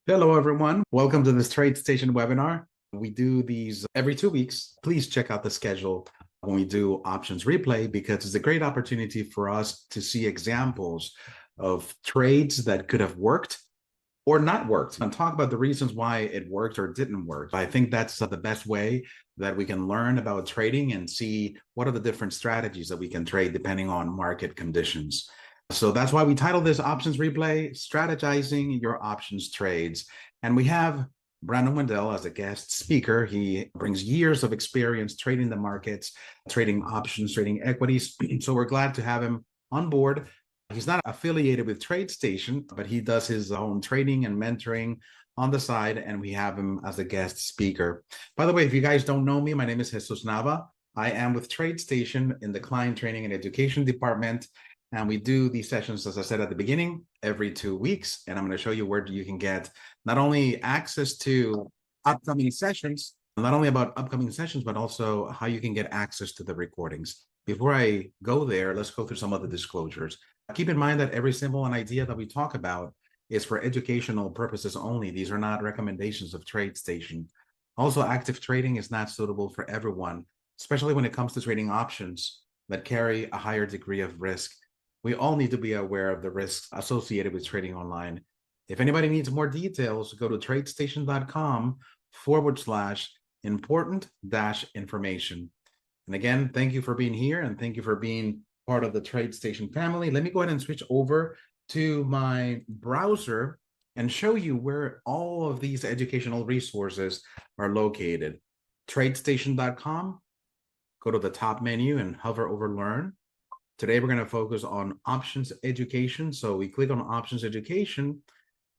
Hello, everyone. Welcome to this TradeStation webinar. We do these every 2 weeks. Please check out the schedule when we do options replay because it's a great opportunity for us to see examples of trades that could have worked or not worked and talk about the reasons why it worked or didn't work. I think that's the best way that we can learn about trading and see what are the different strategies that we can trade depending on market conditions. So that's why we titled this Options Replay, Strategizing Your Options Trades. And we have Brandon Wendell as a guest speaker. He brings years of experience trading the markets, trading options, trading equities. So we're glad to have him on board. He's not affiliated with TradeStation, but he does his own trading and mentoring on the side, and we have him as a guest speaker. By the way, if you guys don't know me, my name is Jesus Nava. I am with TradeStation in the Client Training and Education Department. And we do these sessions, as I said at the beginning, every 2 weeks. And I'm going to show you where you can get not only access to upcoming sessions, not only about upcoming sessions, but also how you can get access to the recordings. Before I go there, let's go through some of the disclosures. Keep in mind that every symbol and idea that we talk about is for educational purposes only. These are not recommendations of TradeStation. Also, active trading is not suitable for everyone, especially when it comes to trading options that carry a higher degree of risk. We all need to be aware of the risks associated with trading online. If anybody needs more details, go to tradestation.com/important-information. And again, thank you for being here and thank you for being part of the TradeStation family. Let me go ahead and switch over to my browser and show you where all of these educational resources are located. TradeStation.com, go to the top menu and hover over Learn. Today, we're going to focus on options education. So we click on options education,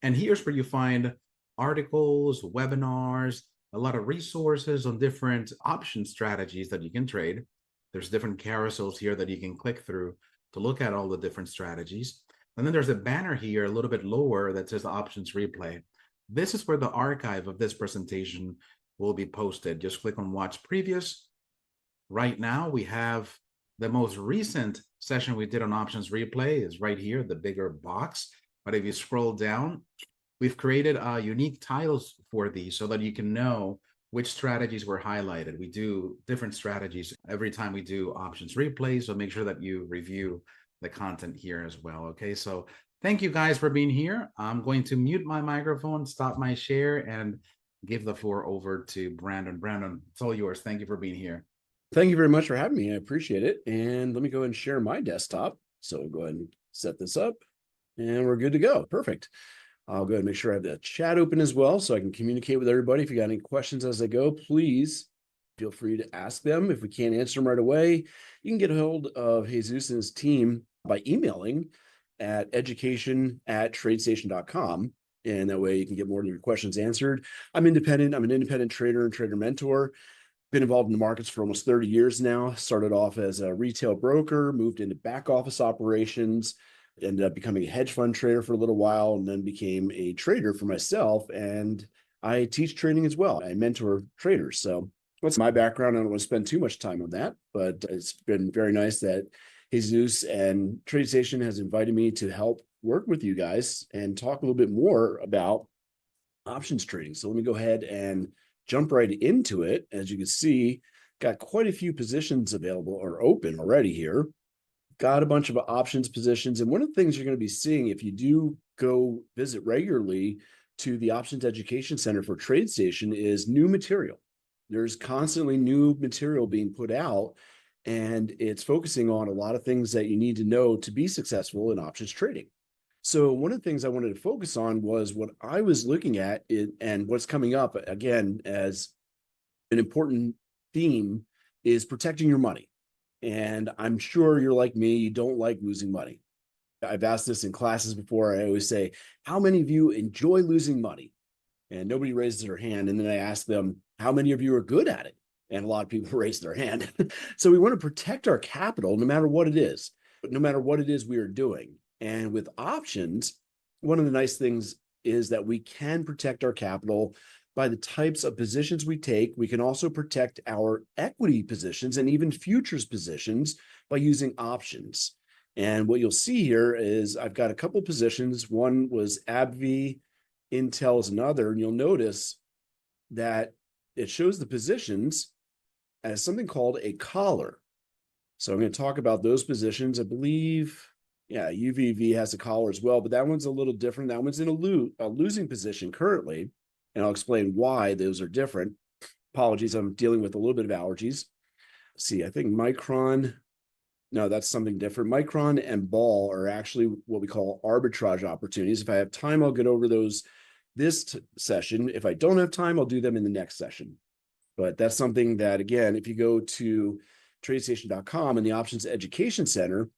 and here's where you find articles, webinars, a lot of resources on different option strategies that you can trade. There's different carousels here that you can click through to look at all the different strategies. And then there's a banner here a little bit lower that says options replay. This is where the archive of this presentation will be posted. Just click on watch previous. Right now, we have the most recent session we did on options replay is right here, the bigger box. But if you scroll down, we've created unique titles for these so that you can know which strategies were highlighted. We do different strategies every time we do options replay, so make sure that you review the content here as well, okay? So thank you guys for being here. I'm going to mute my microphone, stop my share, and give the floor over to Brandon. Brandon, it's all yours. Thank you for being here. Thank you very much for having me. I appreciate it. And let me go ahead and share my desktop. So go ahead and set this up and we're good to go. Perfect. I'll go ahead and make sure I have the chat open as well so I can communicate with everybody. If you got any questions as I go, please feel free to ask them. If we can't answer them right away, you can get a hold of Jesus and his team by emailing at education@tradestation.com. And that way you can get more of your questions answered. I'm independent. I'm an independent trader and trader mentor. Been involved in the markets for almost 30 years now. Started off as a retail broker, moved into back office operations, ended up becoming a hedge fund trader for a little while, and then became a trader for myself. And I teach trading as well. I mentor traders. So that's my background. I don't want to spend too much time on that, but it's been very nice that Jesus and TradeStation has invited me to help work with you guys and talk a little bit more about options trading. So let me go ahead and jump right into it. As you can see, got quite a few positions available or open already here. Got a bunch of options positions. And one of the things you're going to be seeing if you do go visit regularly to the Options Education Center for TradeStation is new material. There's constantly new material being put out, and it's focusing on a lot of things that you need to know to be successful in options trading. So one of the things I wanted to focus on was what I was looking at and what's coming up again as an important theme is protecting your money. And I'm sure you're like me, you don't like losing money. I've asked this in classes before. I always say, how many of you enjoy losing money? And nobody raises their hand. And then I ask them, how many of you are good at it? And a lot of people raise their hand. So we want to protect our capital no matter what it is, but no matter what it is we are doing. And with options, one of the nice things is that we can protect our capital by the types of positions we take. We can also protect our equity positions and even futures positions by using options. And what you'll see here is I've got a couple positions. One was AbbVie Intel is another, and you'll notice that it shows the positions as something called a collar. So I'm going to talk about those positions. I believe, yeah, UVV has a collar as well, but that one's a little different. That one's in a losing position currently, and I'll explain why those are different. Apologies, I'm dealing with a little bit of allergies. Let's see, I think Micron, no, that's something different. Micron and Ball are actually what we call arbitrage opportunities. If I have time, I'll get over those this session. If I don't have time, I'll do them in the next session. But that's something that, again, if you go to TradeStation.com and the Options Education Center,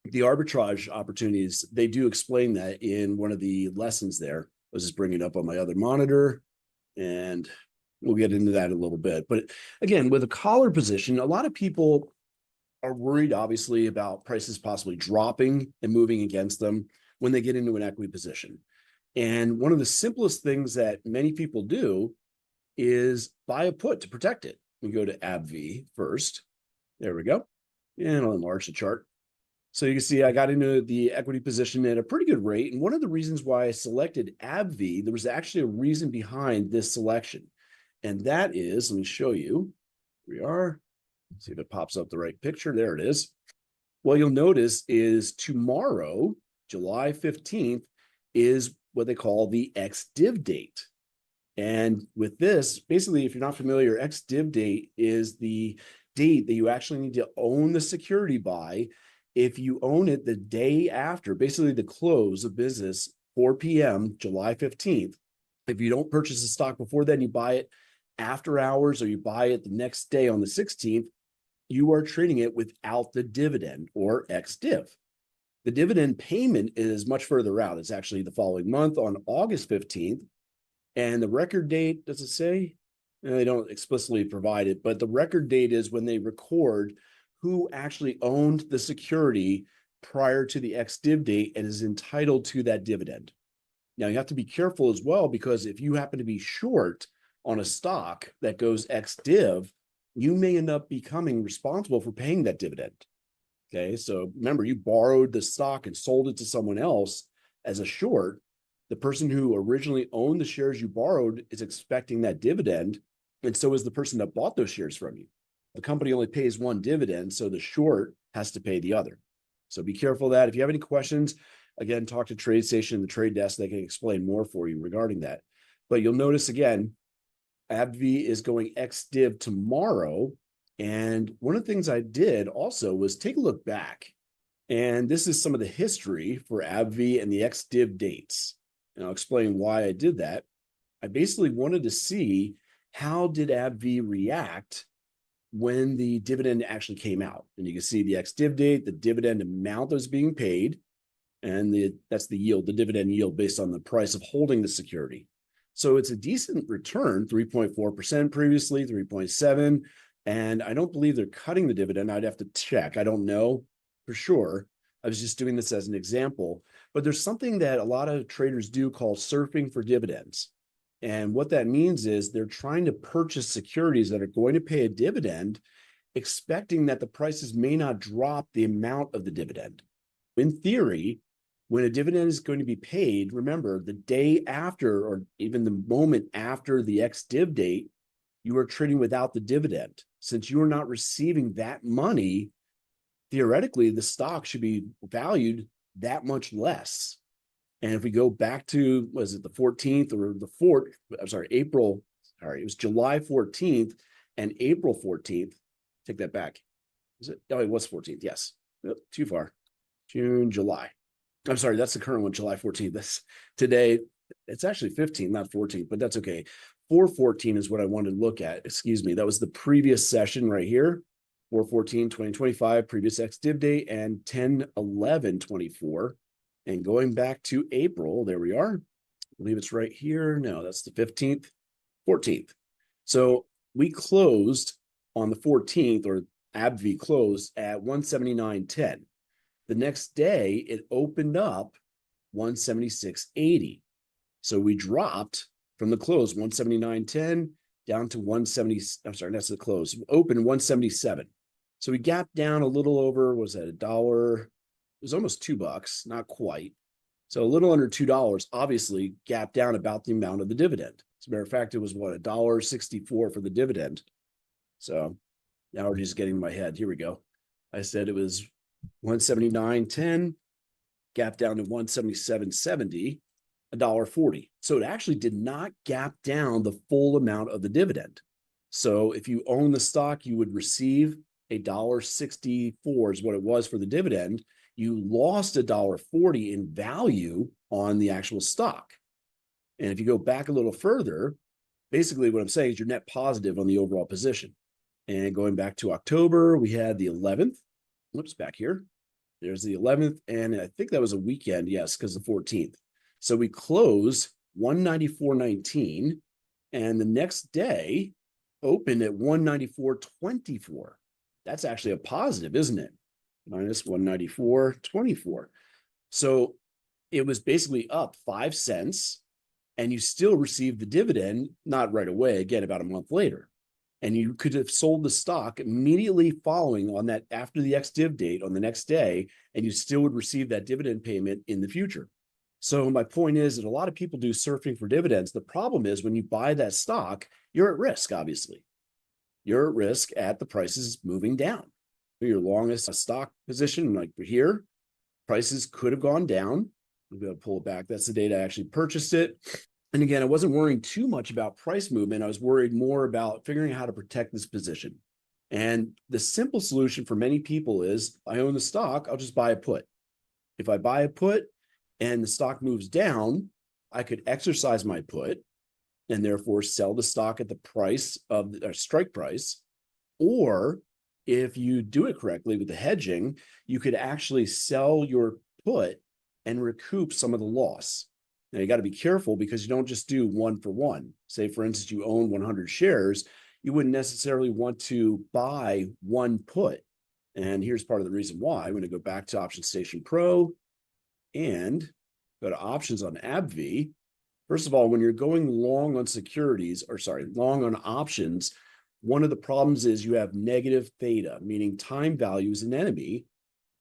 the arbitrage opportunities, they do explain that in one of the lessons there. I was just bringing it up on my other monitor, and we'll get into that in a little bit. But again, with a collar position, a lot of people are worried, obviously, about prices possibly dropping and moving against them when they get into an equity position. And one of the simplest things that many people do is buy a put to protect it. We go to AbbVie first. There we go. And I'll enlarge the chart. So you can see I got into the equity position at a pretty good rate. And one of the reasons why I selected AbbVie, there was actually a reason behind this selection. And that is, let me show you. Here we are. Let's see if it pops up the right picture. There it is. What you'll notice is tomorrow, July 15th, is what they call the ex-div date. And with this, basically, if you're not familiar, ex-div date is the date that you actually need to own the security by. If you own it the day after, basically the close of business, 4 p.m., July 15th, if you don't purchase the stock before then, you buy it after hours or you buy it the next day on the 16th, you are trading it without the dividend or ex-div. The dividend payment is much further out. It's actually the following month on August 15th. And the record date, does it say? They don't explicitly provide it, but the record date is when they record who actually owned the security prior to the ex-div date and is entitled to that dividend. Now, you have to be careful as well, because if you happen to be short on a stock that goes ex-div, you may end up becoming responsible for paying that dividend. Okay, so remember, you borrowed the stock and sold it to someone else as a short. The person who originally owned the shares you borrowed is expecting that dividend, and so is the person that bought those shares from you. The company only pays one dividend, so the short has to pay the other. So be careful of that. If you have any questions, again, talk to TradeStation and the trade desk. They can explain more for you regarding that. But you'll notice, again, AbbVie is going ex-div tomorrow. And one of the things I did also was take a look back. And this is some of the history for AbbVie and the ex-div dates. And I'll explain why I did that. I basically wanted to see how did AbbVie react when the dividend actually came out. And you can see the ex-div date, the dividend amount that was being paid, and that's the yield, the dividend yield based on the price of holding the security. So it's a decent return, 3.4% previously, 3.7%. And I don't believe they're cutting the dividend. I'd have to check. I don't know for sure. I was just doing this as an example. But there's something that a lot of traders do called surfing for dividends. And what that means is they're trying to purchase securities that are going to pay a dividend, expecting that the prices may not drop the amount of the dividend. In theory, when a dividend is going to be paid, remember, the day after or even the moment after the ex-div date, you are trading without the dividend. Since you are not receiving that money, theoretically, the stock should be valued that much less. And if we go back to, was it the 14th or the 4th? I'm sorry, April. Sorry, it was July 14th and April 14th. Take that back. Is it? Oh, it was 14th. Yes. Nope, too far. June, July. I'm sorry, that's the current one, July 14th. This today, it's actually 15, not 14, but that's okay. 4/14 is what I wanted to look at. Excuse me. That was the previous session right here. 4/14/2025, previous ex-div date, and 10/11/24. And going back to April, there we are. I believe it's right here. No, that's the 15th, 14th. So we closed on the 14th, or AbbVie closed at 179.10. The next day, it opened up 176.80. So we dropped from the close 179.10 down to 170. I'm sorry, that's the close. Open 177. So we gapped down a little over, was that $1? It was almost $2, not quite. So a little under $2 obviously gapped down about the amount of the dividend. As a matter of fact, it was what, $1.64 for the dividend. So now we're just getting in my head. Here we go. I said it was 179.10, gap down to 177.70, $1.40. So it actually did not gap down the full amount of the dividend. So if you own the stock, you would receive $1.64 is what it was for the dividend. You lost $1.40 in value on the actual stock. And if you go back a little further, basically what I'm saying is you're net positive on the overall position. And going back to October, we had the 11th. Whoops, back here. There's the 11th. And I think that was a weekend. Yes, because the 14th. So we closed 194.19. And the next day opened at 194.24. That's actually a positive, isn't it? Minus 194.24. So it was basically up 5 cents. And you still received the dividend, not right away, again, about a month later. And you could have sold the stock immediately following on that after the ex-div date on the next day, and you still would receive that dividend payment in the future. So my point is that a lot of people do surfing for dividends. The problem is when you buy that stock, you're at risk, obviously. You're at risk at the prices moving down. Your longest stock position, like here, prices could have gone down. I'm going to pull it back. That's the date I actually purchased it. And again, I wasn't worrying too much about price movement. I was worried more about figuring out how to protect this position. And the simple solution for many people is I own the stock, I'll just buy a put. If I buy a put and the stock moves down, I could exercise my put and therefore sell the stock at the price of the strike price. Or if you do it correctly with the hedging, you could actually sell your put and recoup some of the loss. Now, you got to be careful because you don't just do one for one. Say, for instance, you own 100 shares, you wouldn't necessarily want to buy one put. And here's part of the reason why. I'm going to go back to OptionStation Pro and go to options on AbbVie. First of all, when you're going long on securities, or sorry, long on options, one of the problems is you have negative theta, meaning time value is an enemy.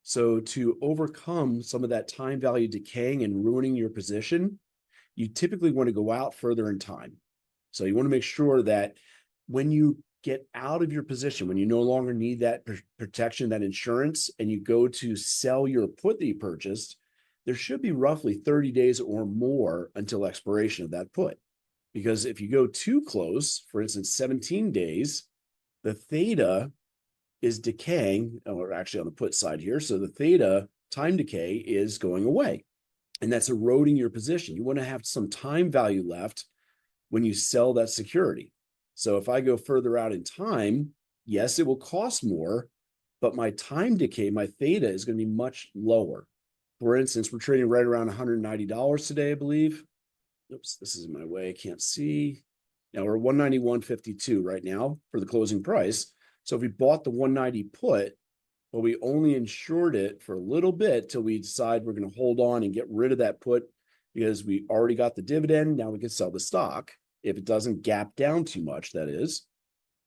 So to overcome some of that time value decaying and ruining your position, you typically want to go out further in time. So you want to make sure that when you get out of your position, when you no longer need that protection, that insurance, and you go to sell your put that you purchased, there should be roughly 30 days or more until expiration of that put. Because if you go too close, for instance, 17 days, the theta is decaying, or actually on the put side here. So the theta time decay is going away, and that's eroding your position. You want to have some time value left when you sell that security. So if I go further out in time, yes, it will cost more, but my time decay, my theta is going to be much lower. For instance, we're trading right around $190 today, I believe. Oops, this is in my way. I can't see. Now we're 191.52 right now for the closing price. So if we bought the 190 put, but we only insured it for a little bit till we decide we're going to hold on and get rid of that put because we already got the dividend. Now we can sell the stock if it doesn't gap down too much, that is.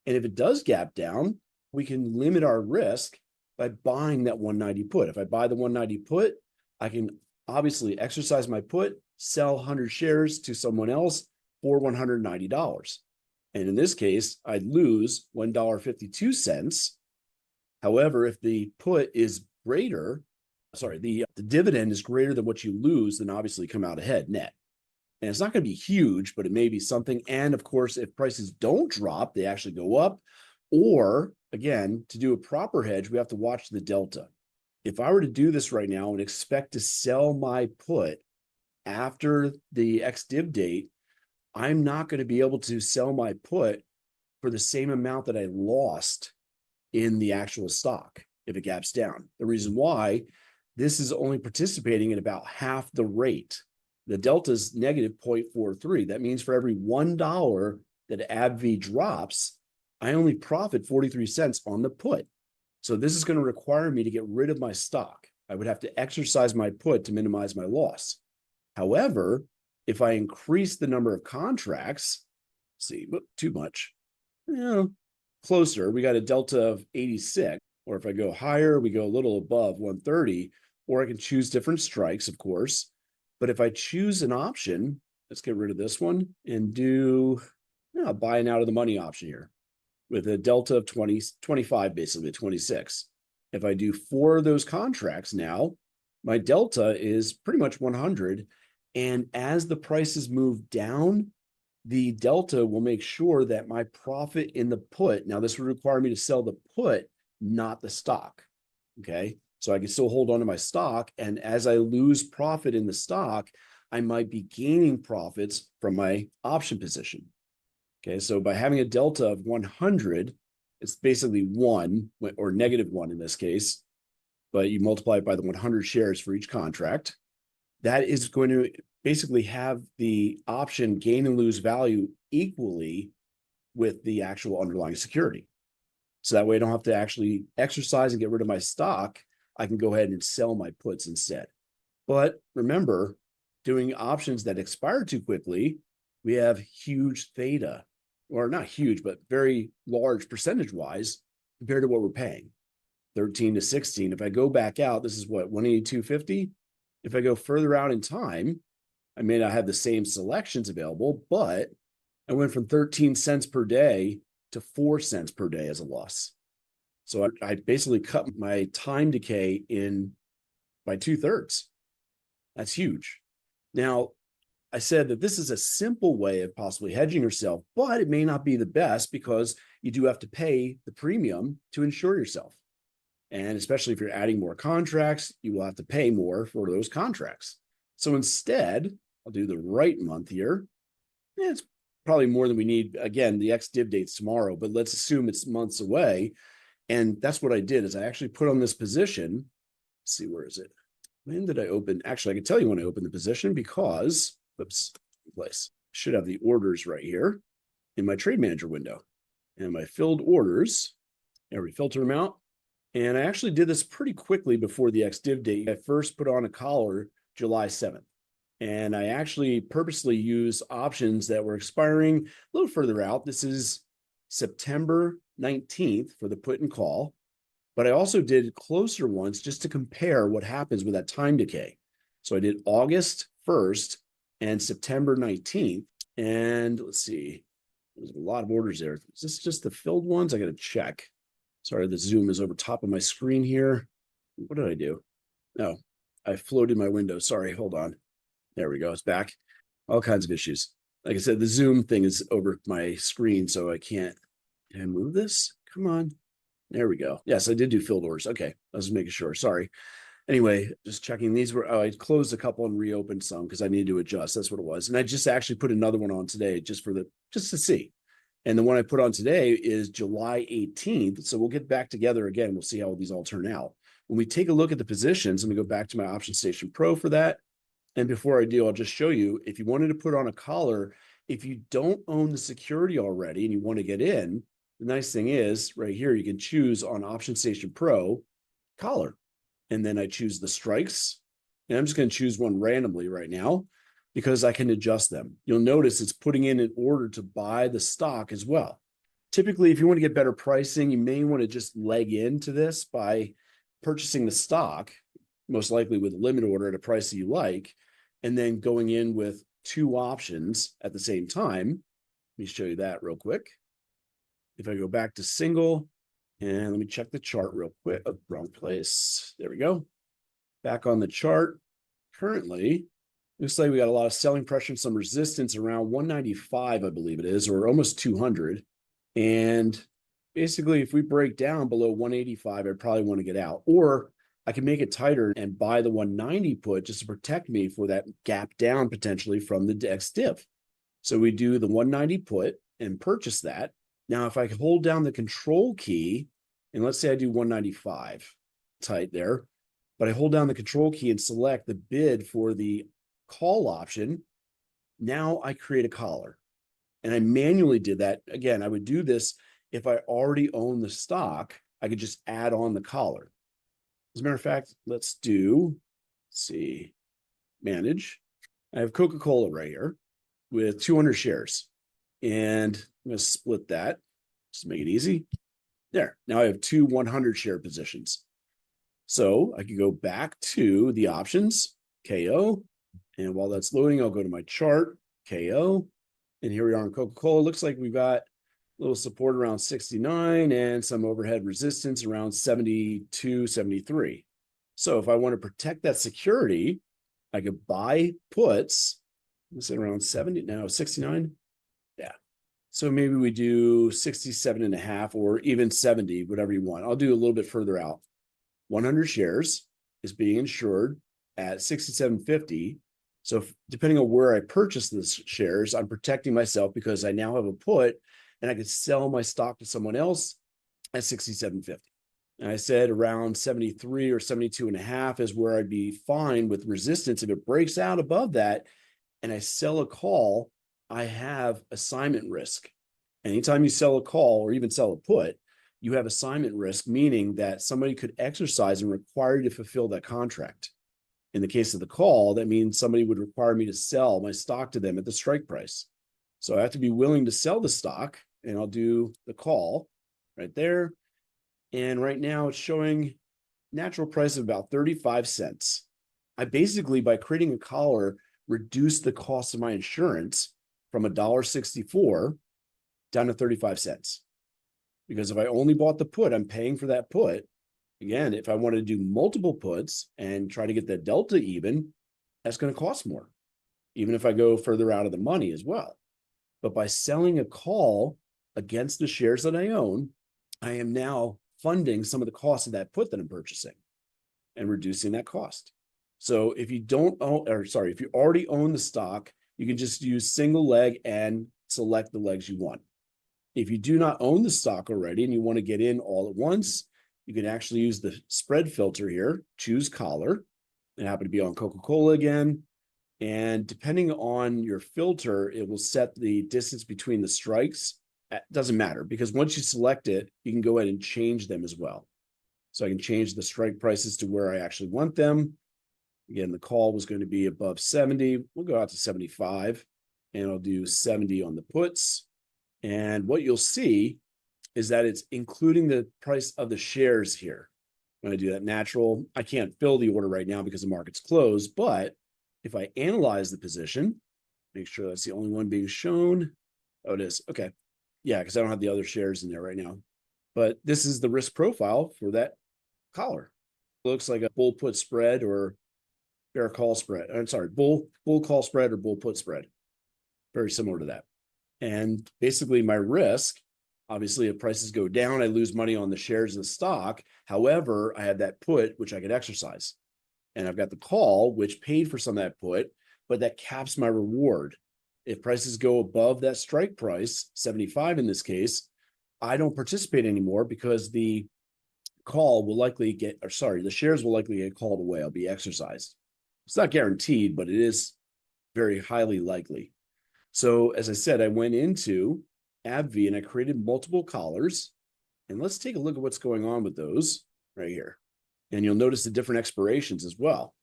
And if it does gap down, we can limit our risk by buying that 190 put. If I buy the 190 put, I can obviously exercise my put, sell 100 shares to someone else for $190. And in this case, I'd lose $1.52. However, if the put is greater, the dividend is greater than what you lose, then obviously come out ahead net. And it's not going to be huge, but it may be something. And of course, if prices don't drop, they actually go up. Or again, to do a proper hedge, we have to watch the delta. If I were to do this right now and expect to sell my put after the ex-div date, I'm not going to be able to sell my put for the same amount that I lost in the actual stock if it gaps down. The reason why, this is only participating at about half the rate. The delta is negative 0.43. That means for every $1 that AbbVie drops, I only profit 43 cents on the put. So this is going to require me to get rid of my stock. I would have to exercise my put to minimize my loss. However, if I increase the number of contracts, see, too much, closer, we got a delta of 86, or if I go higher, we go a little above 130, or I can choose different strikes, of course. But if I choose an option, let's get rid of this one and do buying out of the money option here with a delta of 20, 25, basically 26. If I do 4 of those contracts now, my delta is pretty much 100. And as the prices move down, the delta will make sure that my profit in the put, now this would require me to sell the put, not the stock. Okay. So I can still hold on to my stock. And as I lose profit in the stock, I might be gaining profits from my option position. Okay. So by having a delta of 100, it's basically 1 or -1 in this case, but you multiply it by the 100 shares for each contract. That is going to basically have the option gain and lose value equally with the actual underlying security. So that way I don't have to actually exercise and get rid of my stock. I can go ahead and sell my puts instead. But remember, doing options that expire too quickly, we have huge theta, or not huge, but very large percentage-wise compared to what we're paying, 13 to 16. If I go back out, this is what, 182.50? If I go further out in time, I may not have the same selections available, but I went from 13 cents per day to 4 cents per day as a loss. So I basically cut my time decay in by 2/3. That's huge. Now, I said that this is a simple way of possibly hedging yourself, but it may not be the best because you do have to pay the premium to insure yourself. And especially if you're adding more contracts, you will have to pay more for those contracts. So instead, I'll do the right month here. It's probably more than we need. Again, the ex-div date's tomorrow, but let's assume it's months away. And that's what I did is I actually put on this position. Let's see, where is it? When did I open? Actually, I can tell you when I opened the position because, oops, place. Should have the orders right here in my trade manager window. And my filled orders, there we filter them out. And I actually did this pretty quickly before the ex-div date. I first put on a collar July 7th. And I actually purposely used options that were expiring a little further out. This is September 19th for the put and call. But I also did closer ones just to compare what happens with that time decay. So I did August 1st and September 19th. And let's see, there's a lot of orders there. Is this just the filled ones? I got to check. Sorry, the zoom is over top of my screen here. What did I do? No, I floated my window. Sorry, hold on. There we go. It's back. All kinds of issues. Like I said, the zoom thing is over my screen, so I can't. Can I move this? Come on. There we go. Yes, I did do filled orders. Okay, I was making sure. Sorry. Anyway, just checking. These were, I closed a couple and reopened some because I needed to adjust. That's what it was. And I just actually put another one on today just to see. And the one I put on today is July 18th. So we'll get back together again. We'll see how these all turn out. When we take a look at the positions, let me go back to my OptionStation Pro for that. And before I do, I'll just show you, if you wanted to put on a collar, if you don't own the security already and you want to get in, the nice thing is right here, you can choose on OptionStation Pro collar. And then I choose the strikes. And I'm just going to choose one randomly right now because I can adjust them. You'll notice it's putting in an order to buy the stock as well. Typically, if you want to get better pricing, you may want to just leg into this by purchasing the stock, most likely with a limit order at a price that you like, and then going in with 2 options at the same time. Let me show you that real quick. If I go back to single, and let me check the chart real quick. Oh, wrong place. There we go. Back on the chart. Currently, looks like we got a lot of selling pressure and some resistance around 195, I believe it is, or almost 200. And basically, if we break down below 185, I'd probably want to get out. Or I can make it tighter and buy the 190 put just to protect me for that gap down potentially from the ex-div. So we do the 190 put and purchase that. Now, if I hold down the control key, and let's say I do 195 tight there, but I hold down the control key and select the bid for the call option, now I create a collar. And I manually did that. Again, I would do this if I already own the stock. I could just add on the collar. As a matter of fact, let's see, manage. I have Coca-Cola right here with 200 shares. And I'm going to split that just to make it easy. There. Now I have 2 100 share positions. So I could go back to the options, KO, And while that's loading, I'll go to my chart, KO. And here we are on Coca-Cola. Looks like we've got a little support around 69 and some overhead resistance around 72, 73. So if I want to protect that security, I could buy puts. Let's say around 70 now, 69. Yeah. So maybe we do 67.5 or even 70, whatever you want. I'll do a little bit further out. 100 shares is being insured at 67.50. So depending on where I purchase the shares, I'm protecting myself because I now have a put and I could sell my stock to someone else at 67.50. And I said around 73 or 72.5 is where I'd be fine with resistance. If it breaks out above that and I sell a call, I have assignment risk. Anytime you sell a call or even sell a put, you have assignment risk, meaning that somebody could exercise and require you to fulfill that contract. In the case of the call, that means somebody would require me to sell my stock to them at the strike price. So I have to be willing to sell the stock, and I'll do the call right there. And right now it's showing natural price of about 35 cents. I basically, by creating a collar, reduced the cost of my insurance from $1.64 down to 35 cents. Because if I only bought the put, I'm paying for that put. Again, if I want to do multiple puts and try to get the delta even, that's going to cost more, even if I go further out of the money as well. But by selling a call against the shares that I own, I am now funding some of the cost of that put that I'm purchasing and reducing that cost. So if you don't own, or sorry, if you already own the stock, you can just use single leg and select the legs you want. If you do not own the stock already and you want to get in all at once, you can actually use the spread filter here, choose collar. It happened to be on Coca-Cola again. And depending on your filter, it will set the distance between the strikes. It doesn't matter because once you select it, you can go ahead and change them as well. So I can change the strike prices to where I actually want them. Again, the call was going to be above 70. We'll go out to 75 and I'll do 70 on the puts. And what you'll see is that it's including the price of the shares here. When I do that natural, I can't fill the order right now because the market's closed. But if I analyze the position, make sure that's the only one being shown. Oh, it is. Okay. Yeah, because I don't have the other shares in there right now. But this is the risk profile for that collar. It looks like a bull put spread or bear call spread. I'm sorry, bull call spread or bull put spread. Very similar to that. And basically my risk, obviously if prices go down, I lose money on the shares of the stock. However, I have that put, which I could exercise. And I've got the call, which paid for some of that put, but that caps my reward. If prices go above that strike price, 75 in this case, I don't participate anymore because the call will likely get, or sorry, the shares will likely get called away. I'll be exercised. It's not guaranteed, but it is very highly likely. So as I said, I went into AbbVie and I created multiple collars. And let's take a look at what's going on with those right here. And you'll notice the different expirations as well.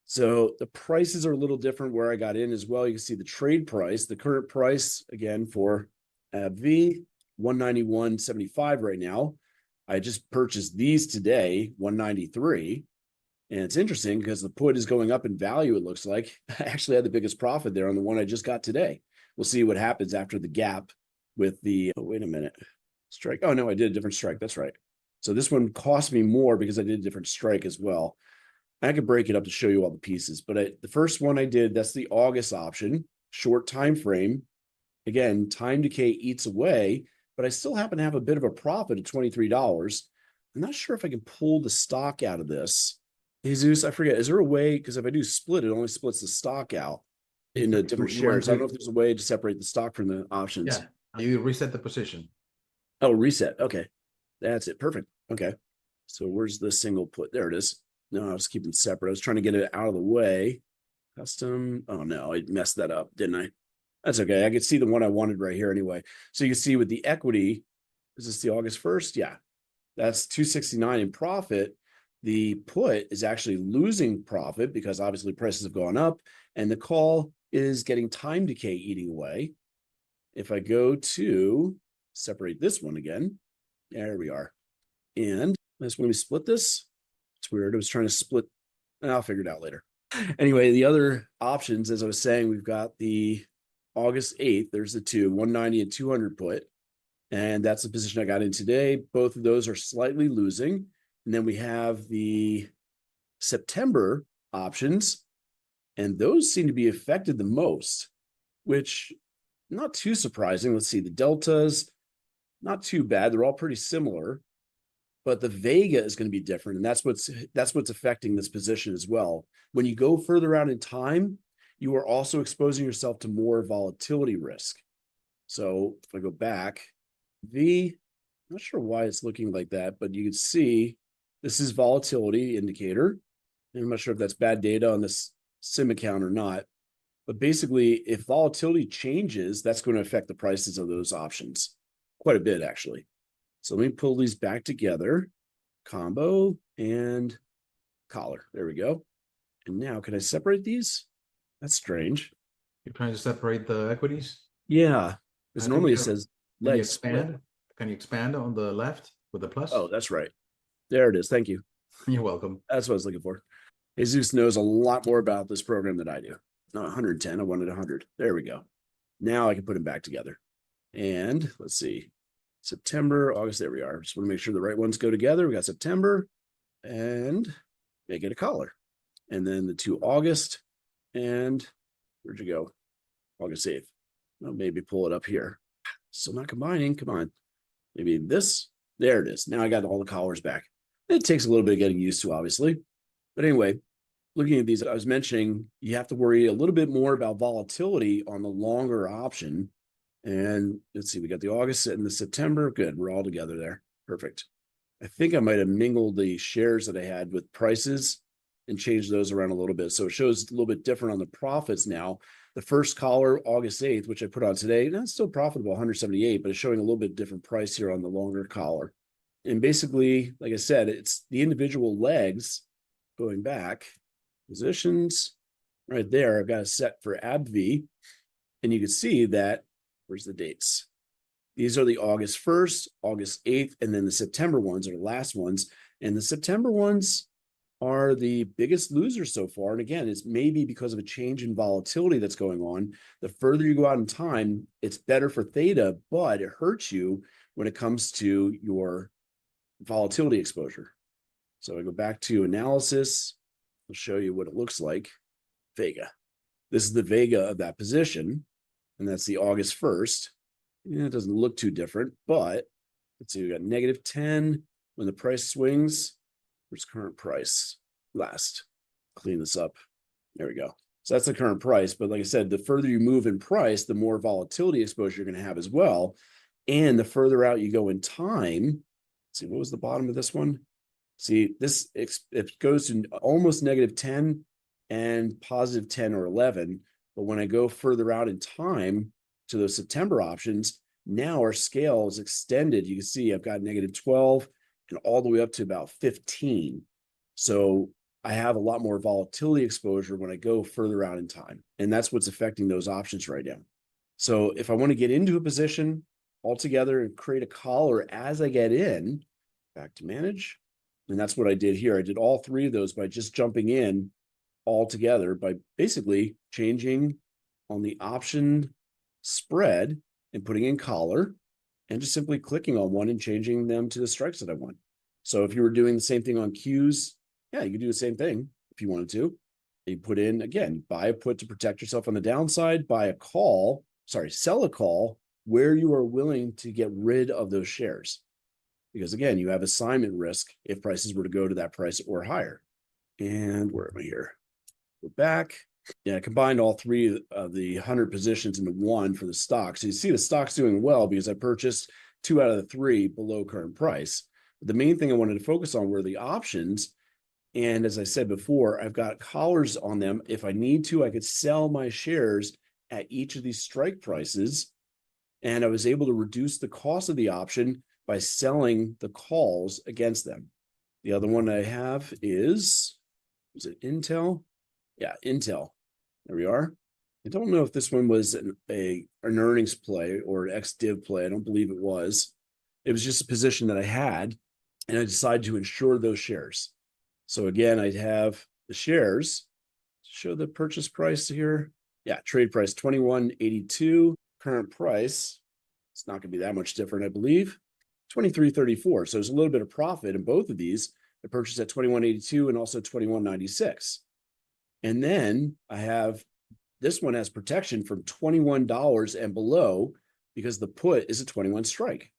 So the prices are a little different where I got in as well. You can see the trade price, the current price again for AbbVie, 191.75 right now. I just purchased these today, 193. And it's interesting because the put is going up in value, it looks like. I actually had the biggest profit there on the one I just got today. We'll see what happens after the gap with the, oh, wait a minute, strike. Oh, no, I did a different strike. That's right. So this one cost me more because I did a different strike as well. I could break it up to show you all the pieces, but the first one I did, that's the August option, short time frame. Again, time decay eats away, but I still happen to have a bit of a profit of $23. I'm not sure if I can pull the stock out of this. Jesus, I forget. Is there a way? Because if I do split, it only splits the stock out into different shares. I don't know if there's a way to separate the stock from the options. Yeah, you reset the position. Oh, reset. Okay. That's it. Perfect. Okay. So where's the single put? There it is. No, I was keeping separate. I was trying to get it out of the way. Custom. Oh, no, I messed that up, didn't I? That's okay. I could see the one I wanted right here anyway. So you can see with the equity, is this the August 1st? Yeah. That's 269 in profit. The put is actually losing profit because obviously prices have gone up and the call is getting time decay eating away. If I go to separate this one again, there we are. And that's when we split this. It's weird. I was trying to split. I'll figure it out later. Anyway, the other options, as I was saying, we've got the August 8th. There's the two, 190 and 200 put. And that's the position I got in today. Both of those are slightly losing. And then we have the September options, and those seem to be affected the most, which not too surprising. Let's see, the deltas, not too bad. They're all pretty similar, but the Vega is going to be different. And that's what's affecting this position as well. When you go further out in time, you are also exposing yourself to more volatility risk. So if I go back, I'm not sure why it's looking like that, but you can see this is volatility indicator. I'm not sure if that's bad data on this sim account or not, but basically if volatility changes, that's going to affect the prices of those options quite a bit, actually. So let me pull these back together, combo and collar. There we go. And now can I separate these? That's strange. You're trying to separate the equities? Yeah, because normally it says Can you leg split. expand? Can you expand on the left with the plus? Oh, that's right. There it is. Thank you. You're welcome. That's what I was looking for. Jesus knows a lot more about this program than I do. Not 110. I wanted 100. There we go. Now I can put them back together. And let's see. September, August. There we are. Just want to make sure the right ones go together. We got September and make it a collar. And then the two August and where'd you go? August 8th. Well, maybe pull it up here. Still not combining. Come on. Maybe this. There it is. Now I got all the collars back. It takes a little bit of getting used to, obviously. But anyway, looking at these, I was mentioning you have to worry a little bit more about volatility on the longer option. And let's see, we got the August and the September. Good. We're all together there. Perfect. I think I might have mingled the shares that I had with prices and changed those around a little bit. So it shows a little bit different on the profits now. The first collar, August 8th, which I put on today, that's still profitable, 178, but it's showing a little bit different price here on the longer collar. And basically, like I said, it's the individual legs going back, positions right there. I've got it set for ABV, and you can see that, where's the dates? These are the August 1st, August 8th, and then the September ones are the last ones. And the September ones are the biggest losers so far. And again, it's maybe because of a change in volatility that's going on. The further you go out in time, it's better for theta, but it hurts you when it comes to your volatility exposure. So I go back to analysis. I'll show you what it looks like. Vega. This is the Vega of that position. And that's the August 1st. Yeah, it doesn't look too different, but let's see, we got -10 when the price swings. Where's current price? Last. Clean this up. There we go. So that's the current price. But like I said, the further you move in price, the more volatility exposure you're going to have as well. And the further out you go in time, let's see, what was the bottom of this one? See, this it goes to almost -10 and +10 or 11. But when I go further out in time to those September options, now our scale is extended. You can see I've got -12 and all the way up to about 15. So I have a lot more volatility exposure when I go further out in time. And that's what's affecting those options right now. So if I want to get into a position altogether and create a collar as I get in, back to manage. And that's what I did here. I did all three of those by just jumping in all together by basically changing on the option spread and putting in collar and just simply clicking on one and changing them to the strikes that I want. So if you were doing the same thing on Qs, yeah, you could do the same thing if you wanted to. You put in, again, buy a put to protect yourself on the downside, sell a call where you are willing to get rid of those shares. Because again, you have assignment risk if prices were to go to that price or higher. And where am I here? Go back. Yeah, I combined all three of the 100 positions into one for the stock. So you see the stock's doing well because I purchased 2 out of the 3 below current price. But the main thing I wanted to focus on were the options. And as I said before, I've got collars on them. If I need to, I could sell my shares at each of these strike prices. And I was able to reduce the cost of the option by selling the calls against them. The other one I have is it Intel? Yeah, Intel. There we are. I don't know if this one was an earnings play or an ex-div play. I don't believe it was. It was just a position that I had, and I decided to insure those shares. So again, I'd have the shares. show the purchase price here. Yeah, trade price 21.82. Current price, it's not going to be that much different, I believe. 23.34. So there's a little bit of profit in both of these. I purchased at 21.82 and also 21.96. And then I have this one has protection from $21 and below because the put is a 21 strike.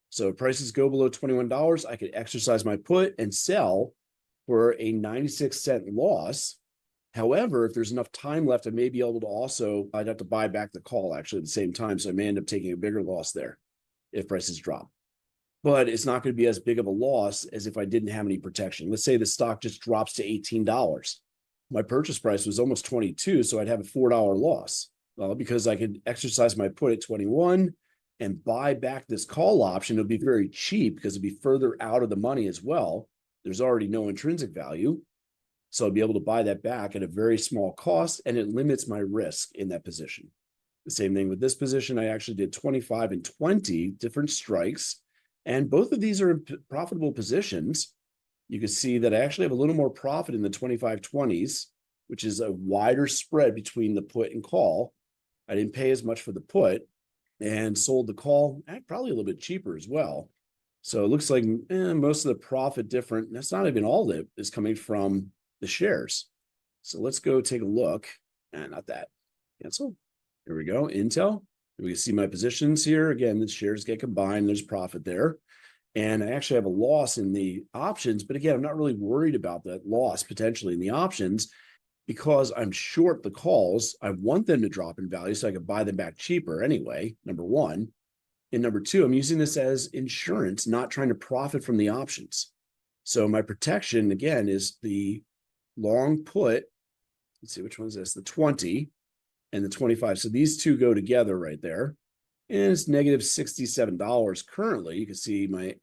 So if prices go below $21, I could exercise my put and sell for a 96-cent loss. However, if there's enough time left, I may be able to also, I'd have to buy back the call actually at the same time. So I may end up taking a bigger loss there if prices drop. But it's not going to be as big of a loss as if I didn't have any protection. Let's say the stock just drops to $18. My purchase price was almost 22, so I'd have a $4 loss. Well, because I could exercise my put at 21 and buy back this call option, it'll be very cheap because it'll be further out of the money as well. There's already no intrinsic value. So I'll be able to buy that back at a very small cost, and it limits my risk in that position. The same thing with this position. I actually did 25 and 20 different strikes, and both of these are profitable positions. You can see that I actually have a little more profit in the 25-20s, which is a wider spread between the put and call. I didn't pay as much for the put and sold the call at probably a little bit cheaper as well. So it looks like most of the profit different. That's not even all that is coming from the shares. So let's go take a look. And not that. Cancel. Here we go. Intel. We can see my positions here. Again, the shares get combined. There's profit there. And I actually have a loss in the options. But again, I'm not really worried about that loss potentially in the options because I'm short the calls. I want them to drop in value so I can buy them back cheaper anyway, number one. And number two, I'm using this as insurance, not trying to profit from the options. So my protection, again, is the long put. Let's see, which one's this? The 20 and the 25. So these two go together right there. And it's negative $67 currently. You can see my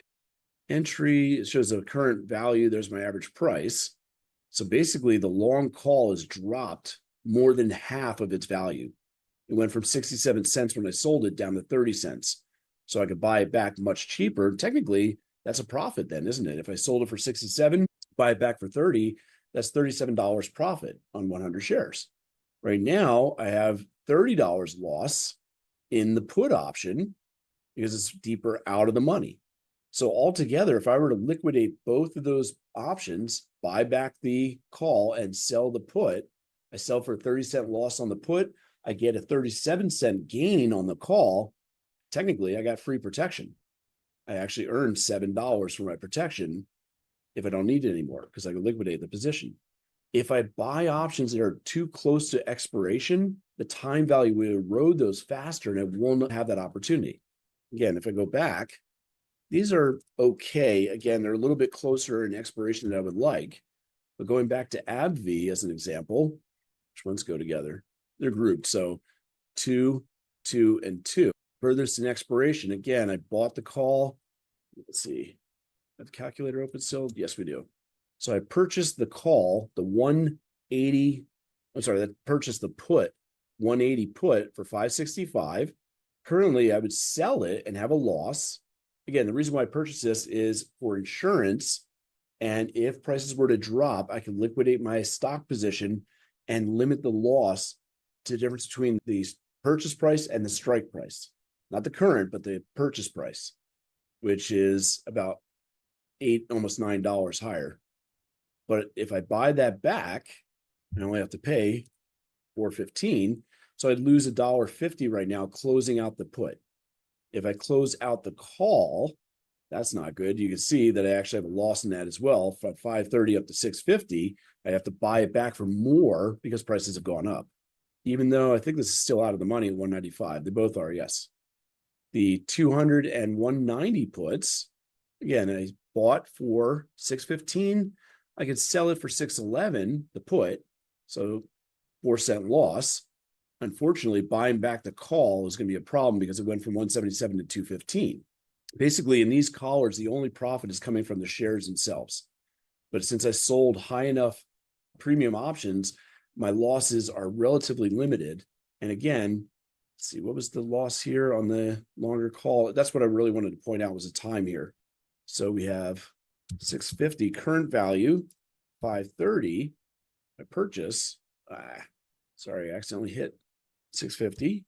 entry. It shows the current value. There's my average price. So basically, the long call has dropped more than half of its value. It went from 67 cents when I sold it down to 30 cents. So I could buy it back much cheaper. Technically, that's a profit then, isn't it? If I sold it for 67, buy it back for 30, that's $37 profit on 100 shares. Right now, I have $30 loss in the put option because it's deeper out of the money. So altogether, if I were to liquidate both of those options, buy back the call and sell the put, I sell for a 30-cent loss on the put, I get a 37-cent gain on the call. Technically, I got free protection. I actually earned $7 for my protection if I don't need it anymore because I can liquidate the position. If I buy options that are too close to expiration, the time value will erode those faster and it won't have that opportunity. Again, if I go back, these are okay. Again, they're a little bit closer in expiration than I would like. But going back to AbbVie as an example, which ones go together? They're grouped. So 2, 2, and 2. Furthest in expiration. Again, I bought the call. Let's see. Have the calculator open still? Yes, we do. So I purchased the call, the 180. I'm sorry, that purchased the put, 180 put for 565. Currently, I would sell it and have a loss. Again, the reason why I purchased this is for insurance. And if prices were to drop, I can liquidate my stock position and limit the loss to the difference between the purchase price and the strike price. Not the current, but the purchase price, which is about almost $9 higher. But if I buy that back, I only have to pay $4.15. So I'd lose $1.50 right now closing out the put. If I close out the call, that's not good. You can see that I actually have a loss in that as well. From 530 up to 650, I have to buy it back for more because prices have gone up. Even though I think this is still out of the money at 195. They both are, yes. The 200 and 190 puts, again, I bought for 615. I could sell it for 611, the put, so 4-cent loss. Unfortunately, buying back the call is going to be a problem because it went from 177 to 215. Basically, in these collars, the only profit is coming from the shares themselves. But since I sold high enough premium options, my losses are relatively limited. And again, let's see, what was the loss here on the longer call? That's what I really wanted to point out was the time here. So we have 650 current value, 530. I purchase Sorry, I accidentally hit 650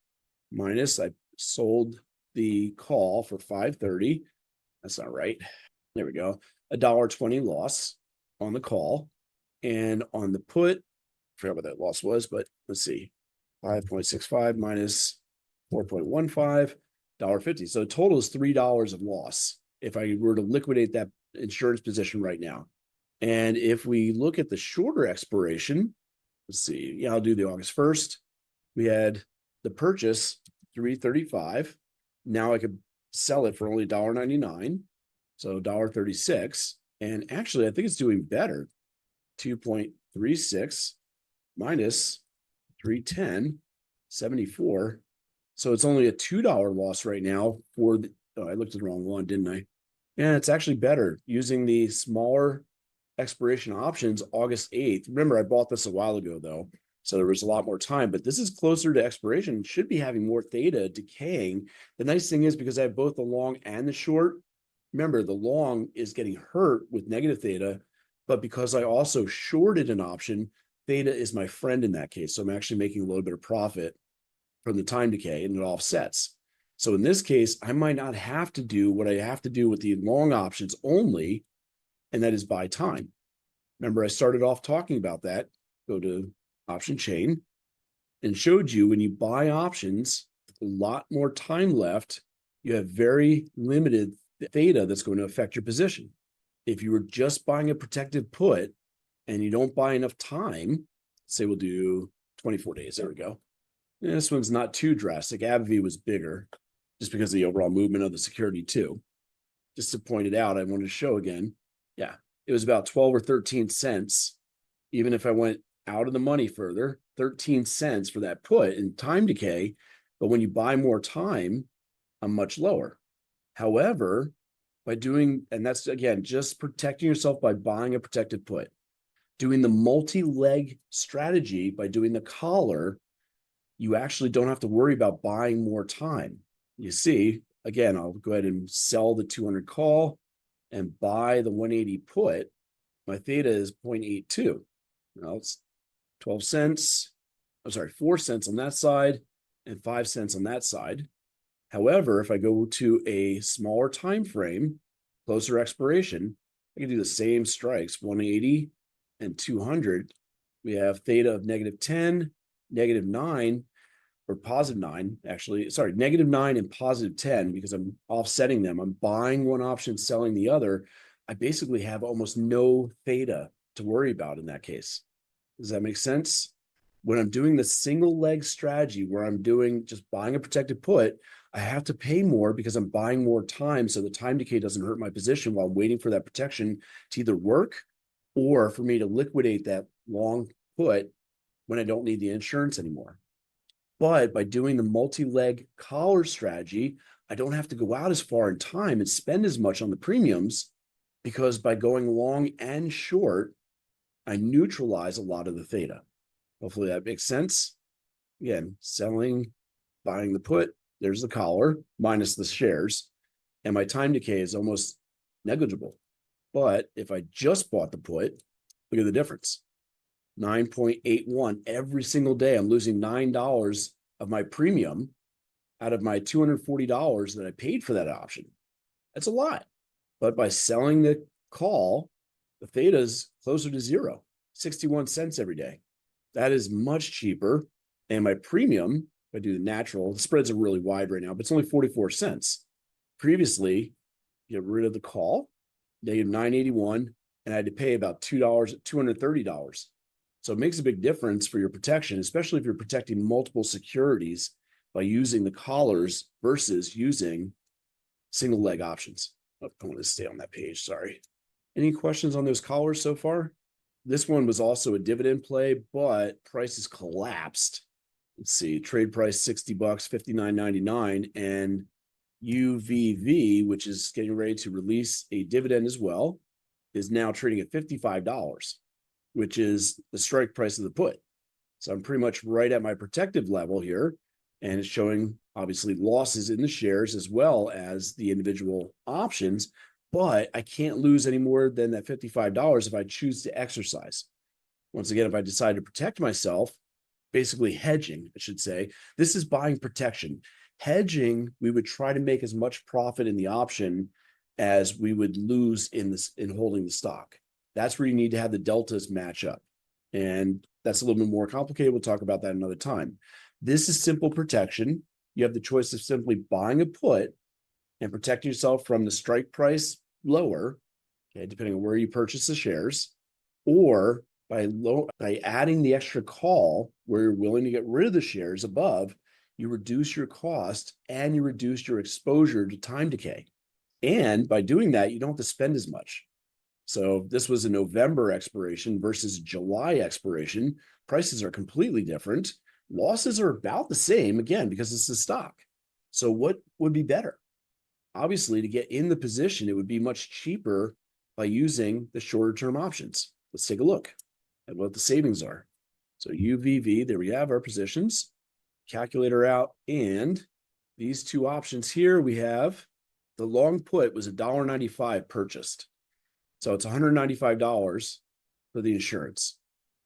minus I sold the call for 530. That's not right. There we go. $1.20 loss on the call. And on the put, I forgot what that loss was, but let's see. 5.65 minus 4.15, $1.50. So the total is $3 of loss if I were to liquidate that insurance position right now. And if we look at the shorter expiration, let's see. Yeah, I'll do the August 1st. We had the purchase, $3.35. Now I could sell it for only $1.99. So $1.36. And actually, I think it's doing better. 2.36 minus 310, 74. So it's only a $2 loss right now for the, oh, I looked at the wrong one, didn't I? Yeah, it's actually better using the smaller expiration options August 8th. Remember, I bought this a while ago though, so there was a lot more time, but this is closer to expiration, should be having more theta decaying. The nice thing is because I have both the long and the short, remember the long is getting hurt with negative theta, but because I also shorted an option, theta is my friend in that case. So I'm actually making a little bit of profit from the time decay and it offsets. So in this case, I might not have to do what I have to do with the long options only, and that is buy time. Remember, I started off talking about that. Go to option chain and showed you when you buy options, a lot more time left, you have very limited theta that's going to affect your position. If you were just buying a protected put and you don't buy enough time, say we'll do 24 days, there we go. And this one's not too drastic. AbbVie was bigger just because of the overall movement of the security too. Just to point it out, I wanted to show again. Yeah, it was about 12 or 13 cents. Even if I went out of the money further, 13 cents for that put in time decay. But when you buy more time, I'm much lower. However, by doing, and that's again, just protecting yourself by buying a protected put, doing the multi-leg strategy by doing the collar, you actually don't have to worry about buying more time. You see, again, I'll go ahead and sell the 200 call and buy the 180 put. My theta is 0.82. Well, it's 12 cents. I'm sorry, 4 cents on that side and 5 cents on that side. However, if I go to a smaller time frame, closer expiration, I can do the same strikes, 180 and 200. We have theta of -10, -9, or +9, actually. Sorry, -9 and +10 because I'm offsetting them. I'm buying one option, selling the other. I basically have almost no theta to worry about in that case. Does that make sense? When I'm doing the single leg strategy where I'm doing just buying a protected put, I have to pay more because I'm buying more time so the time decay doesn't hurt my position while waiting for that protection to either work or for me to liquidate that long put when I don't need the insurance anymore. But by doing the multi-leg collar strategy, I don't have to go out as far in time and spend as much on the premiums because by going long and short, I neutralize a lot of the theta. Hopefully that makes sense. Again, selling, buying the put, there's the collar minus the shares, and my time decay is almost negligible. But if I just bought the put, look at the difference. 9.81 every single day. I'm losing $9 of my premium out of my $240 that I paid for that option. That's a lot. But by selling the call, the theta is closer to zero, 61 cents every day. That is much cheaper. And my premium, if I do the natural, the spreads are really wide right now, but it's only 44 cents. Previously, get rid of the call, -981, and I had to pay about $230. So it makes a big difference for your protection, especially if you're protecting multiple securities by using the collars versus using single leg options. Oh, I want to stay on that page, sorry. Any questions on those collars so far? This one was also a dividend play, but prices collapsed. Let's see, trade price $60, $59.99, and UVV, which is getting ready to release a dividend as well, is now trading at $55, which is the strike price of the put. So I'm pretty much right at my protective level here, and it's showing obviously losses in the shares as well as the individual options, but I can't lose any more than that $55 if I choose to exercise. Once again, if I decide to protect myself, basically hedging, I should say, this is buying protection. Hedging, we would try to make as much profit in the option as we would lose in holding the stock. That's where you need to have the deltas match up. And that's a little bit more complicated. We'll talk about that another time. This is simple protection. You have the choice of simply buying a put and protecting yourself from the strike price lower, okay, depending on where you purchase the shares, or by adding the extra call where you're willing to get rid of the shares above, you reduce your cost and you reduce your exposure to time decay. And by doing that, you don't have to spend as much. So this was a November expiration versus July expiration. Prices are completely different. Losses are about the same, again, because it's a stock. So what would be better? Obviously, to get in the position, it would be much cheaper by using the shorter term options. Let's take a look at what the savings are. So UVV, there we have our positions, calculator out, and these two options here, we have the long put was $1.95 purchased. So it's $195 for the insurance.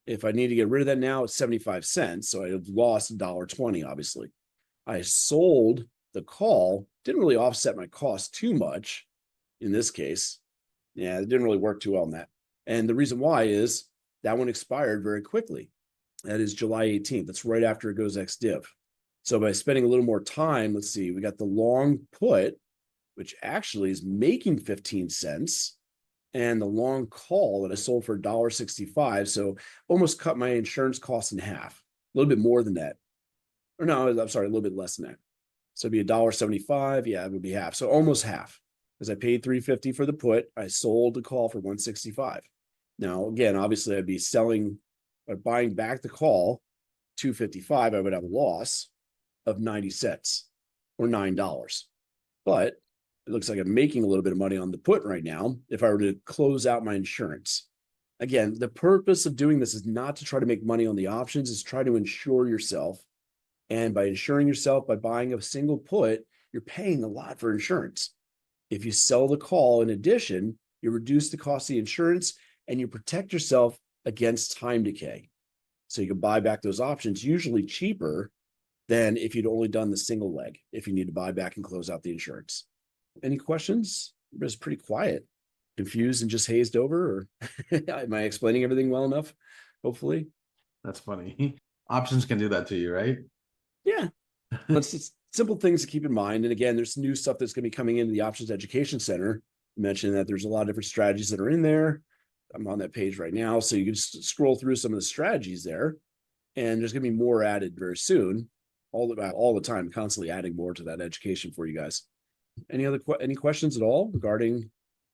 If I need to get rid of that now, it's 75 cents. So I have lost $1.20, obviously. I sold the call, didn't really offset my cost too much in this case. Yeah, it didn't really work too well on that. And the reason why is that one expired very quickly. That is July 18th. That's right after it goes ex-div. So by spending a little more time, let's see, we got the long put, which actually is making 15 cents, and the long call that I sold for $1.65. So almost cut my insurance costs in half, a little bit more than that. Or no, I'm sorry, a little bit less than that. So it'd be $1.75. Yeah, it would be half. So almost half. Because I paid $3.50 for the put. I sold the call for $1.65. Now, again, obviously I'd be selling or buying back the call $2.55. I would have a loss of 90 cents or $9. But it looks like I'm making a little bit of money on the put right now if I were to close out my insurance. Again, the purpose of doing this is not to try to make money on the options, it's try to insure yourself. And by insuring yourself, by buying a single put, you're paying a lot for insurance. If you sell the call in addition, you reduce the cost of the insurance and you protect yourself against time decay. So you can buy back those options usually cheaper than if you'd only done the single leg, if you need to buy back and close out the insurance. Any questions? It's pretty quiet. Confused and just hazed over, or am I explaining everything well enough? Hopefully. That's funny. Options can do that to you, right? Yeah. It's just simple things to keep in mind. And again, there's new stuff that's going to be coming into the Options Education Center. I mentioned that there's a lot of different strategies that are in there. I'm on that page right now. So you can just scroll through some of the strategies there. And there's going to be more added very soon. All the time, constantly adding more to that education for you guys. Any questions at all regarding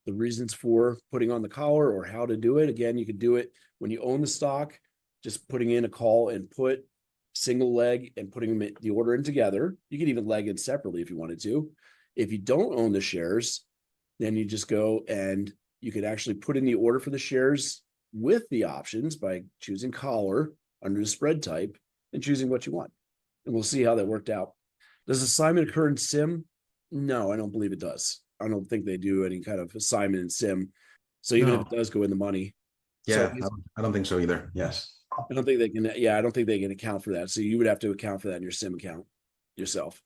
the reasons for putting on the collar or how to do it? Again, you can do it when you own the stock, just putting in a call and put single leg and putting the order in together. You can even leg in separately if you wanted to. If you don't own the shares, then you just go and you could actually put in the order for the shares with the options by choosing collar under the spread type and choosing what you want. And we'll see how that worked out. Does assignment occur in sim? No, I don't believe it does. I don't think they do any kind of assignment in sim. So even if it does go in the money. Yeah, so I don't think so either. Yes. I don't think they can. Yeah, I don't think they can account for that. So you would have to account for that in your sim account yourself.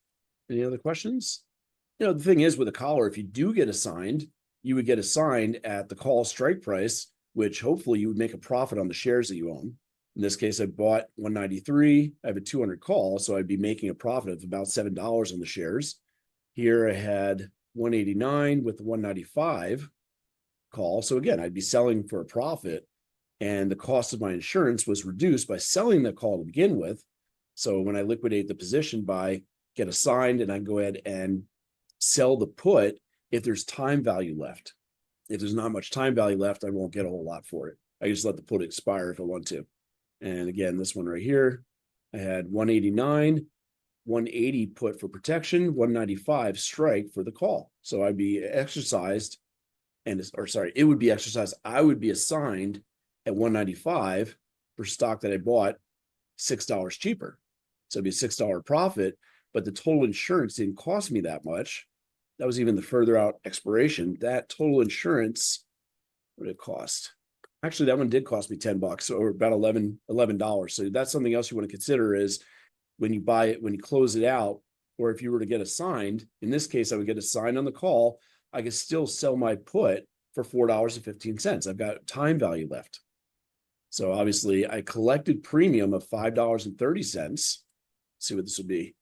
Any other questions? The thing is with a collar, if you do get assigned, you would get assigned at the call strike price, which hopefully you would make a profit on the shares that you own. In this case, I bought 193. I have a 200 call, so I'd be making a profit of about $7 on the shares. Here I had 189 with the 195 call. So again, I'd be selling for a profit, and the cost of my insurance was reduced by selling the call to begin with. So when I liquidate the position by get assigned and I go ahead and sell the put, if there's time value left. If there's not much time value left, I won't get a whole lot for it. I just let the put expire if I want to. And again, this one right here, I had 189, 180 put for protection, 195 strike for the call. So I'd be exercised, it would be exercised. I would be assigned at 195 for stock that I bought $6 cheaper. So it'd be a $6 profit, but the total insurance didn't cost me that much. That was even the further out expiration. That total insurance, what did it cost? Actually, that one did cost me $10 or about $11. So that's something else you want to consider is when you buy it, when you close it out, or if you were to get assigned, in this case, I would get assigned on the call. I could still sell my put for $4.15. I've got time value left. So obviously I collected premium of $5.30. See what this would be.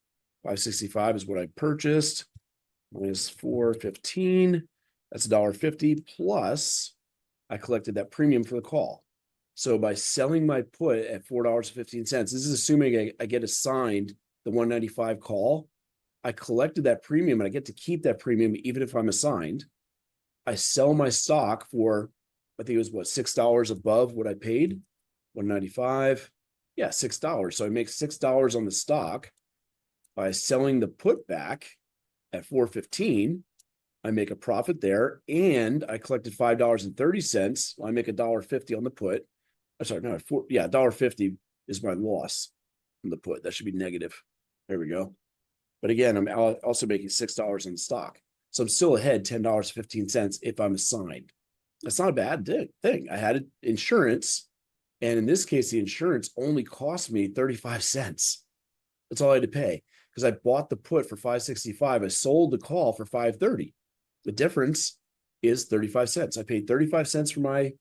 565 is what I purchased. Minus 415. That's $1.50 plus I collected that premium for the call. So by selling my put at $4.15, this is assuming I get assigned the 195 call. I collected that premium and I get to keep that premium even if I'm assigned. I sell my stock for, I think it was what, $6 above what I paid, 195. Yeah, $6. So I make $6 on the stock by selling the put back at 415. I make a profit there, and I collected $5.30. I make $1.50 on the put. I'm sorry, no, $1.50 is my loss on the put. That should be negative. There we go. But again, I'm also making $6 on the stock. So I'm still ahead $10.15 if I'm assigned. That's not a bad thing. I had insurance, and in this case, the insurance only cost me 35 cents. That's all I had to pay because I bought the put for 565. I sold the call for 530. The difference is 35 cents. I paid 35 cents for my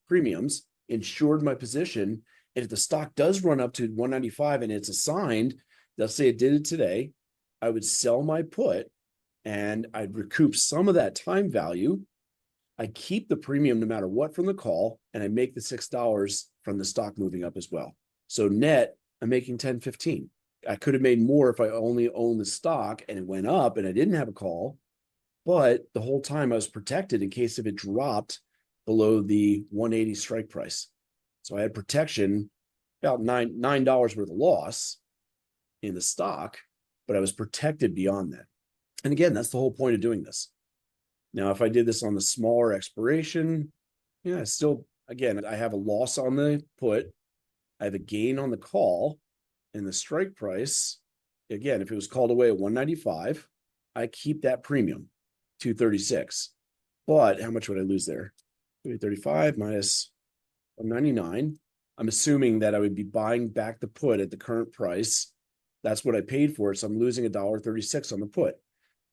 premiums, insured my position. And if the stock does run up to 195 and it's assigned, let's say it did it today, I would sell my put and I'd recoup some of that time value. I keep the premium no matter what from the call, and I make the $6 from the stock moving up as well. So net, I'm making 10.15. I could have made more if I only owned the stock and it went up and I didn't have a call. But the whole time I was protected in case if it dropped below the 180 strike price. So I had protection, about $9 worth of loss in the stock, but I was protected beyond that. And again, that's the whole point of doing this. Now, if I did this on the smaller expiration, yeah, still, again, I have a loss on the put. I have a gain on the call, and the strike price, again, if it was called away at 195, I keep that premium. 236. But how much would I lose there? 335 minus 199. I'm assuming that I would be buying back the put at the current price. That's what I paid for it. So I'm losing $1.36 on the put.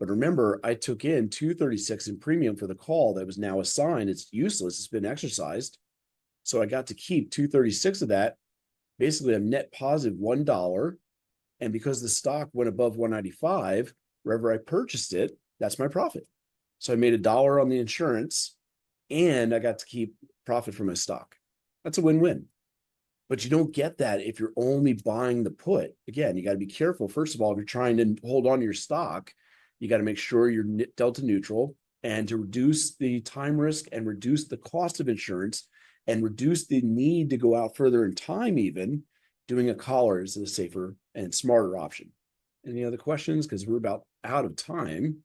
But remember, I took in 236 in premium for the call that was now assigned. It's useless. It's been exercised. So I got to keep 236 of that. Basically, I'm net positive $1. And because the stock went above 195, wherever I purchased it, that's my profit. So I made $1 on the insurance and I got to keep profit from my stock. That's a win-win. But you don't get that if you're only buying the put. Again, you got to be careful. First of all, if you're trying to hold on to your stock, you got to make sure you're delta neutral, and to reduce the time risk and reduce the cost of insurance and reduce the need to go out further in time, even doing a collar is a safer and smarter option. Any other questions? Because we're about out of time.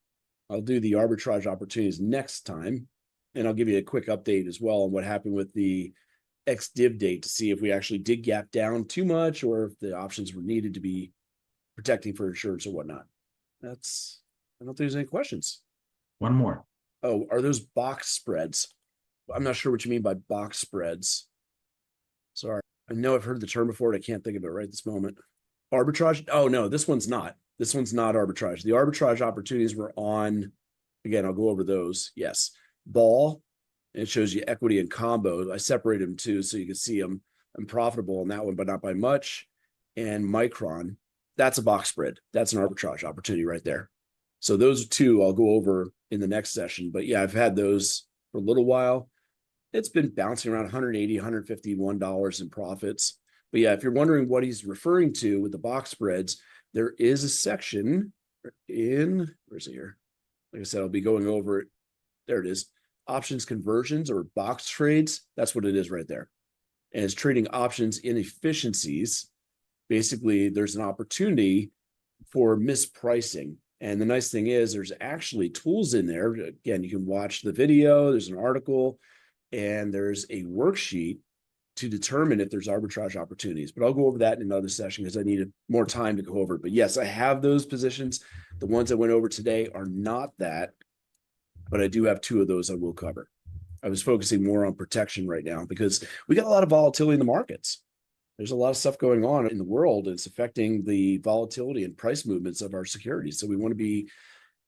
I'll do the arbitrage opportunities next time. And I'll give you a quick update as well on what happened with the ex-div date to see if we actually did gap down too much or if the options were needed to be protecting for insurance or whatnot. I don't think there's any questions. One more. Oh, are those box spreads? I'm not sure what you mean by box spreads. Sorry. I know I've heard the term before, but I can't think of it right this moment. Arbitrage? Oh, no, this one's not. This one's not arbitrage. The arbitrage opportunities were on, again, I'll go over those. Yes. Ball, it shows you equity and combo. I separated them too, so you can see them. I'm profitable on that one, but not by much. And Micron, that's a box spread. That's an arbitrage opportunity right there. So those two I'll go over in the next session. But yeah, I've had those for a little while. It's been bouncing around $180, $151 in profits. But yeah, if you're wondering what he's referring to with the box spreads, there is a section in, where's it here? Like I said, I'll be going over it. There it is. Options conversions or box trades. That's what it is right there. And it's trading options inefficiencies. Basically, there's an opportunity for mispricing. And the nice thing is there's actually tools in there. Again, you can watch the video, there's an article, and there's a worksheet to determine if there's arbitrage opportunities. But I'll go over that in another session because I needed more time to go over it. But yes, I have those positions. The ones I went over today are not that, but I do have two of those I will cover. I was focusing more on protection right now because we got a lot of volatility in the markets. There's a lot of stuff going on in the world. It's affecting the volatility and price movements of our securities. So we want to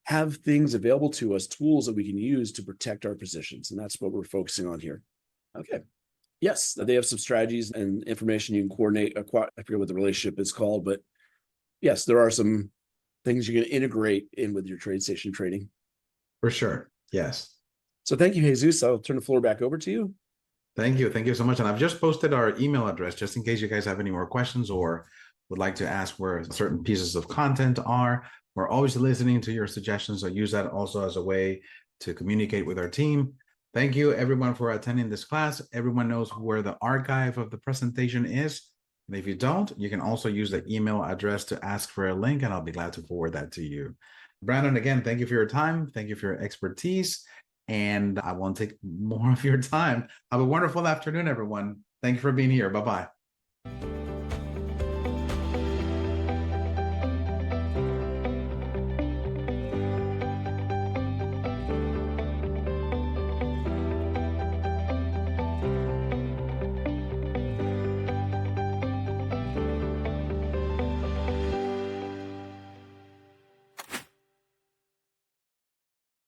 have things available to us, tools that we can use to protect our positions. And that's what we're focusing on here. Okay. Yes, they have some strategies and information you can coordinate. I forget what the relationship is called, but yes, there are some things you're going to integrate in with your TradeStation trading. For sure. Yes. So thank you, Jesus. I'll turn the floor back over to you. Thank you. Thank you so much. And I've just posted our email address just in case you guys have any more questions or would like to ask where certain pieces of content are. We're always listening to your suggestions. So use that also as a way to communicate with our team. Thank you, everyone, for attending this class. Everyone knows where the archive of the presentation is. And if you don't, you can also use the email address to ask for a link, and I'll be glad to forward that to you. Brandon, again, thank you for your time. Thank you for your expertise. And I won't take more of your time. Have a wonderful afternoon, everyone. Thank you for being here. Bye-bye.